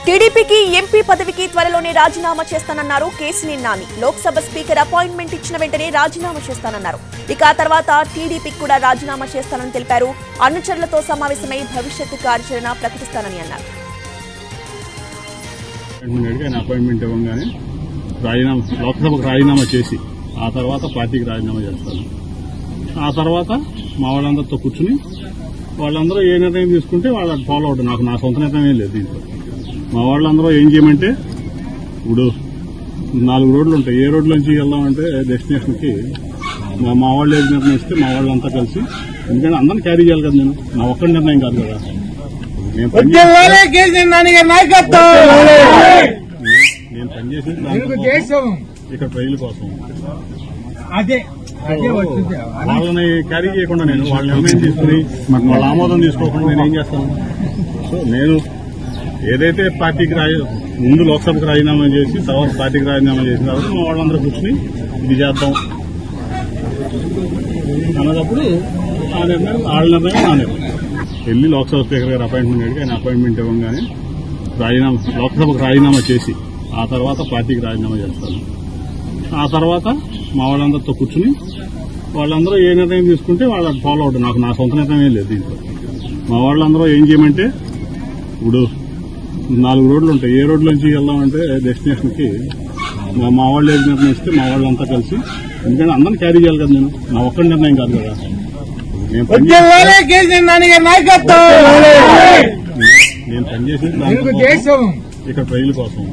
టీడీపీకి ఎంపీ పదవికి త్వరలోనే రాజీనామా చేస్తానన్నారు కేశినేని నాని. లోక్సభ స్పీకర్ అపాయింట్మెంట్ ఇచ్చిన వెంటనే రాజీనామా చేస్తానన్నారు. ఇక ఆ తర్వాత టీడీపీకి కూడా రాజీనామా చేస్తానని తెలిపారు. అనుచరులతో సమావేశమై భవిష్యత్తు కార్యాచరణ ప్రకటిస్తానని అన్నారు. అపాయింట్మెంట్ ఇవ్వగానే లోక్సభకు రాజీనామా చేసి ఆ తర్వాత పార్టీకి రాజీనామా చేస్తాను. ఆ తర్వాత మా వాళ్ళందరితో కూర్చుని వాళ్ళందరూ ఏ నిర్ణయం తీసుకుంటే వాళ్ళకి ఫాలో అవడం. నాకు నా సొంత నిర్ణయం ఏం లేదు దీంట్లో. మా వాళ్ళందరూ ఏం చేయమంటే ఇప్పుడు 4 రోడ్లు ఉంటాయి. ఏ రోడ్ల నుంచి వెళ్దామంటే డెస్టినేషన్కి మా వాళ్ళు ఏది నిర్ణయిస్తే మా వాళ్ళంతా కలిసి, ఎందుకంటే అందరిని క్యారీ చేయాలి కదా. నా ఒక్కడి నిర్ణయం కాదు కదా. నేను పనిచేసేది ఇక్కడ ప్రజల కోసం. వాళ్ళని క్యారీ చేయకుండా నేను వాళ్ళ నిర్ణయం తీసుకుని వాళ్ళ ఆమోదం తీసుకోకుండా నేను ఏం చేస్తాను? సో నేను ఏదైతే పార్టీకి ముందు లోక్సభకు రాజీనామా చేసి తర్వాత పార్టీకి రాజీనామా చేసిన తర్వాత మా వాళ్ళందరూ కూర్చుని ఇది చేద్దాం అన్నప్పుడు ఆ నిర్ణయం వాళ్ళ నిర్ణయం నా నిర్ణయం. వెళ్ళి లోక్సభ స్పీకర్ గారు అపాయింట్మెంట్ అడిగి ఆయన అపాయింట్మెంట్ ఇవ్వగానే లోక్సభకు రాజీనామా చేసి ఆ తర్వాత పార్టీకి రాజీనామా చేస్తాను. ఆ తర్వాత మా వాళ్ళందరితో కూర్చుని వాళ్ళందరూ ఏ నిర్ణయం తీసుకుంటే వాళ్ళకి ఫాలో అవడం. నాకు నా సొంత నిర్ణయం ఏం లేదు దీంట్లో. మా వాళ్ళందరూ ఏం చేయమంటే ఇప్పుడు 4 రోడ్లు ఉంటాయి. ఏ రోడ్ల నుంచి వెళ్దామంటే డెస్టినేషన్కి మా వాళ్ళు ఏది నిర్ణయిస్తే మా వాళ్ళంతా కలిసి, ఎందుకంటే అందరిని క్యారీ చేయాలి కదా. నా ఒక్కడి నిర్ణయం కాదు కదా. నేను పనిచేసేది ఇక్కడ ప్రజల కోసం.